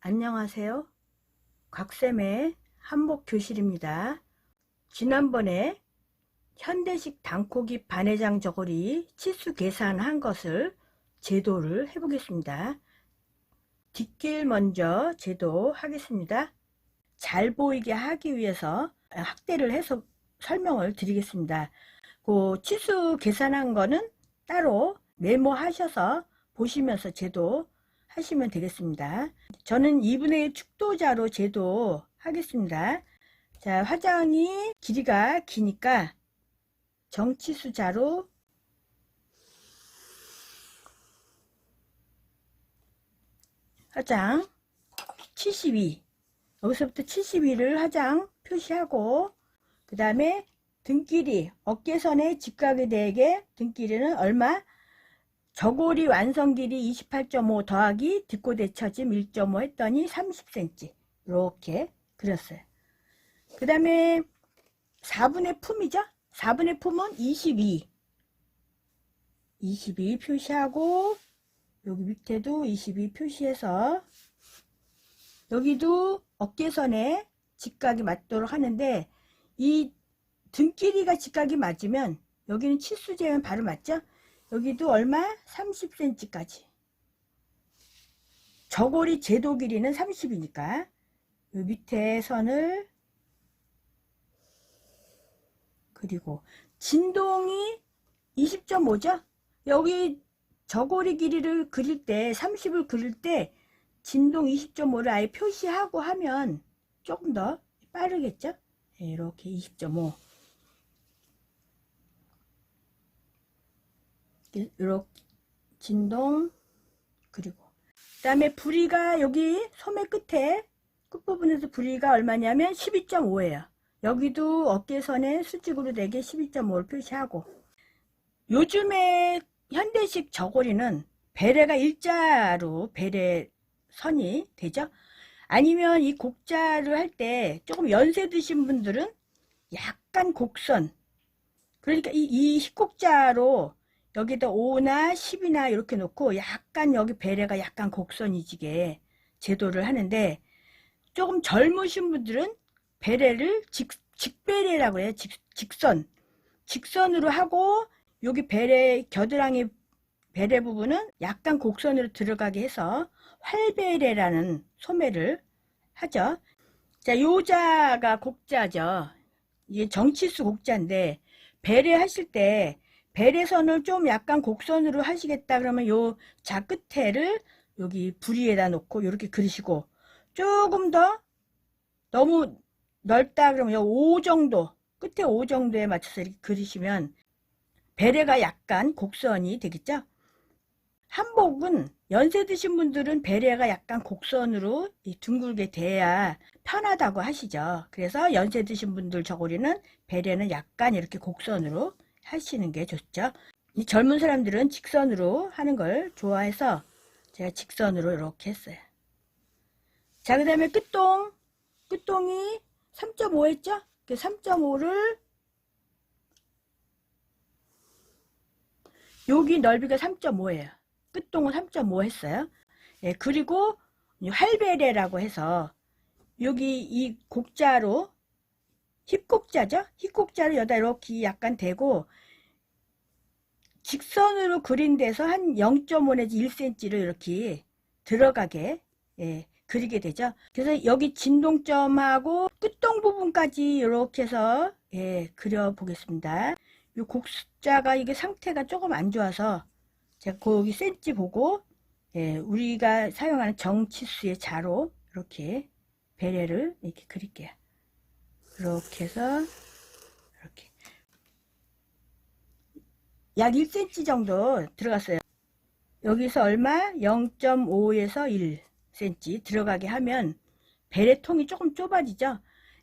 안녕하세요. 곽쌤의 한복교실입니다. 지난번에 현대식 단코기 반회장 저고리 치수 계산한 것을 제도를 해보겠습니다. 뒷길 먼저 제도하겠습니다. 잘 보이게 하기 위해서 확대를 해서 설명을 드리겠습니다. 그 치수 계산한 거는 따로 메모하셔서 보시면서 제도 하시면 되겠습니다. 저는 2분의 1 축도자로 제도 하겠습니다. 자, 화장이 길이가 기니까 정치수자로 화장 72, 여기서부터 72를 화장 표시하고, 그 다음에 등길이 어깨선에 직각이 되게 등길이는 얼마? 저고리 완성 길이 28.5 더하기 뒷고대 처짐 1.5 했더니 30cm 이렇게 그렸어요. 그 다음에 4분의 품이죠. 4분의 품은 22 표시하고, 여기 밑에도 22 표시해서 여기도 어깨선에 직각이 맞도록 하는데, 이 등길이가 직각이 맞으면 여기는 치수제면 바로 맞죠. 여기도 얼마? 30cm까지. 저고리 제도 길이는 30이니까 이 밑에 선을 그리고 진동이 20.5죠. 여기 저고리 길이를 그릴 때 30을 그릴 때 진동 20.5를 아예 표시하고 하면 조금 더 빠르겠죠. 이렇게 20.5 이렇게 진동, 그리고 그 다음에 부리가 여기 소매 끝에 끝부분에서 부리가 얼마냐면 12.5예요 여기도 어깨선에 수직으로 되게 12.5를 표시하고, 요즘에 현대식 저고리는 베레가 일자로 베레 선이 되죠. 아니면 이 곡자를 할 때 조금 연세 드신 분들은 약간 곡선, 그러니까 이 힙곡자로 여기다 5나 10이나 이렇게 놓고 약간 여기 베레가 약간 곡선이 지게 제도를 하는데, 조금 젊으신 분들은 베레를 직베레라고 해요. 직선으로 하고, 여기 베레 겨드랑이 베레 부분은 약간 곡선으로 들어가게 해서 활베레라는 소매를 하죠. 자, 요자가 곡자죠. 이게 정치수 곡자인데, 베레 하실 때 베레선을 좀 약간 곡선으로 하시겠다 그러면 요 자 끝에를 여기 부리에다 놓고 이렇게 그리시고, 조금 더 너무 넓다 그러면 요 5 정도, 끝에 5 정도에 맞춰서 이렇게 그리시면 베레가 약간 곡선이 되겠죠. 한복은 연세 드신 분들은 베레가 약간 곡선으로 둥글게 돼야 편하다고 하시죠. 그래서 연세 드신 분들 저고리는 베레는 약간 이렇게 곡선으로 하시는 게 좋죠. 이 젊은 사람들은 직선으로 하는 걸 좋아해서 제가 직선으로 이렇게 했어요. 자, 그 다음에 끝동이 3.5 했죠? 3.5를 여기 넓이가 3.5예요. 끝동은 3.5 했어요. 예, 그리고 활베레라고 해서 여기 이 곡자로 힙곡자죠? 힙곡자를 여기다 이렇게 약간 대고 직선으로 그린 데서 한 0.5 내지 1cm를 이렇게 들어가게, 예, 그리게 되죠. 그래서 여기 진동점하고 끝동 부분까지 이렇게 해서, 예, 그려 보겠습니다. 이 곡자가 이게 상태가 조금 안 좋아서 제가 거기 센치 보고, 예, 우리가 사용하는 정치수의 자로 이렇게 베레를 이렇게 그릴게요. 이렇게 해서 이렇게 약 1cm 정도 들어갔어요. 여기서 얼마? 0.5에서 1cm 들어가게 하면 베레통이 조금 좁아지죠.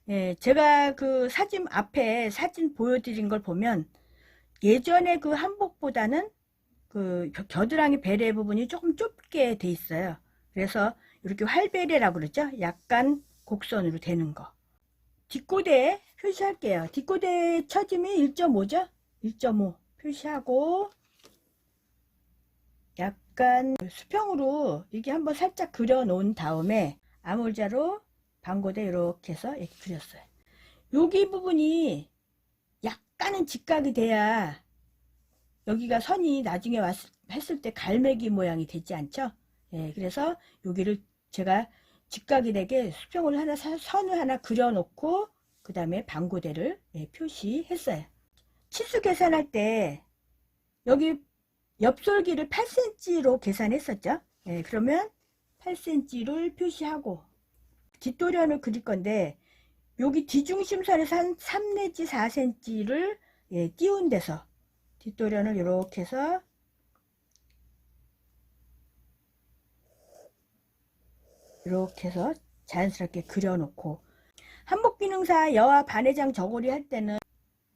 예, 제가 그 사진 앞에 사진 보여드린 걸 보면 예전에 그 한복보다는 그 겨드랑이 베레 부분이 조금 좁게 돼 있어요. 그래서 이렇게 활베레라고 그러죠. 약간 곡선으로 되는 거. 뒷고대 표시할게요. 뒷고대 처짐이 1.5죠. 1.5 표시하고, 약간 수평으로 이게 한번 살짝 그려 놓은 다음에 아몰자로 반고대 이렇게 해서 이렇게 그렸어요. 여기 부분이 약간은 직각이 돼야 여기가 선이 나중에 했을 때 갈매기 모양이 되지 않죠? 예, 그래서 여기를 제가 직각이 되게 수평을 하나, 선을 하나 그려놓고 그 다음에 반고대를 표시했어요. 치수 계산할 때 여기 옆솔기를 8cm로 계산했었죠. 예, 그러면 8cm를 표시하고 뒷도련을 그릴 건데 여기 뒤중심선에서 한 3 내지 4cm를 띄운 데서 뒷도련을 이렇게 해서 자연스럽게 그려놓고, 한복기능사 여와 반회장 저고리 할 때는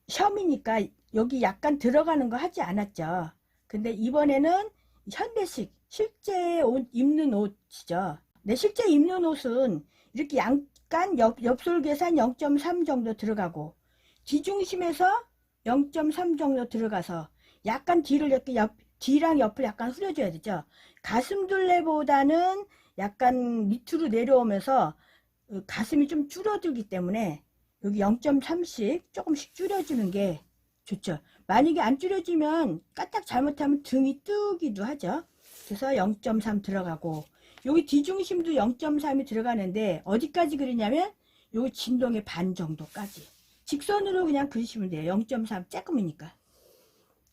셔이니까 여기 약간 들어가는 거 하지 않았죠. 근데 이번에는 현대식 실제 옷 입는 옷이죠. 네, 실제 입는 옷은 이렇게 약간 옆솔기에서 한 0.3 정도 들어가고 뒤중심에서 0.3 정도 들어가서 약간 뒤를 이렇게 뒤랑 옆을 약간 후려줘야 되죠. 가슴둘레보다는 약간 밑으로 내려오면서 가슴이 좀 줄어들기 때문에 여기 0.3씩 조금씩 줄여주는 게 좋죠. 만약에 안 줄여지면 까딱 잘못하면 등이 뜨기도 하죠. 그래서 0.3 들어가고 여기 뒤중심도 0.3이 들어가는데 어디까지 그리냐면 여기 진동의 반 정도까지 직선으로 그냥 그리시면 돼요. 0.3 조금이니까.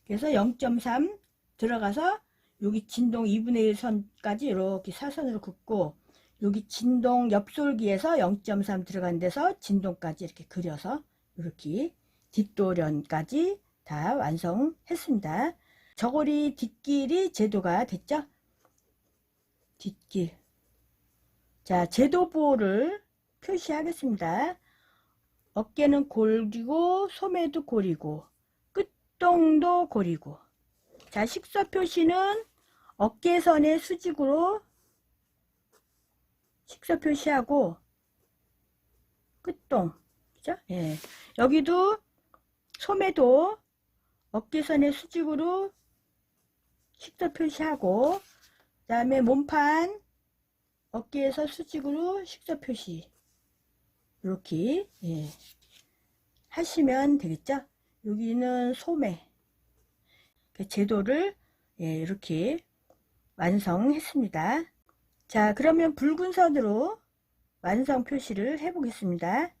그래서 0.3 들어가서 여기 진동 2분의 1 선까지 이렇게 사선으로 긋고 여기 진동 옆솔기에서 0.3 들어간 데서 진동까지 이렇게 그려서 이렇게 뒷도련까지 다 완성했습니다. 저고리 뒷길이 제도가 됐죠? 뒷길. 자, 제도보를 표시하겠습니다. 어깨는 골이고 소매도 골이고 끝동도 골이고. 자, 식서 표시는 어깨선의 수직으로 식서 표시하고 끝동, 그죠? 예. 여기도 소매도 어깨선의 수직으로 식서 표시하고 그 다음에 몸판 어깨에서 수직으로 식서 표시 이렇게 하시면 되겠죠? 여기는 소매 제도를 이렇게 완성했습니다. 자, 그러면 붉은 선으로 완성 표시를 해 보겠습니다.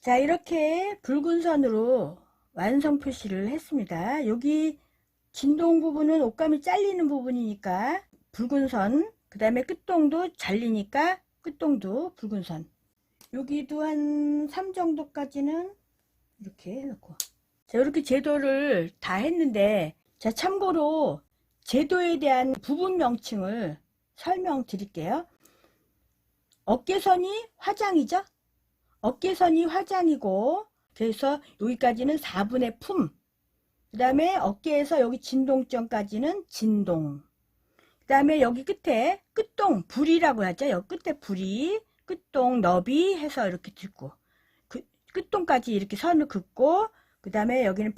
자, 이렇게 붉은 선으로 완성 표시를 했습니다. 여기 진동 부분은 옷감이 잘리는 부분이니까 붉은 선, 그 다음에 끝동도 잘리니까 끝동도 붉은 선, 여기도 한 3 정도까지는 이렇게 해놓고. 자, 이렇게 제도를 다 했는데, 자, 참고로 제도에 대한 부분 명칭을 설명드릴게요. 어깨선이 화장이죠? 어깨선이 화장이고, 그래서 여기까지는 4분의 품, 그 다음에 어깨에서 여기 진동점까지는 진동, 그 다음에 여기 끝에 끝동, 불이라고 하죠. 여기 끝에 불이, 끝동, 너비 해서 이렇게 긋고, 끝동까지 이렇게 선을 긋고, 그 다음에 여기는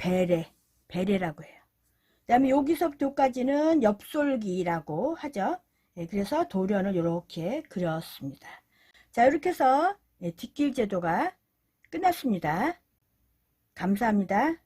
베레라고 해요. 그 다음에 여기서부터 여기까지는 옆솔기라고 하죠. 그래서 도련을 이렇게 그렸습니다. 자, 이렇게 해서 뒷길 제도가 끝났습니다. 감사합니다.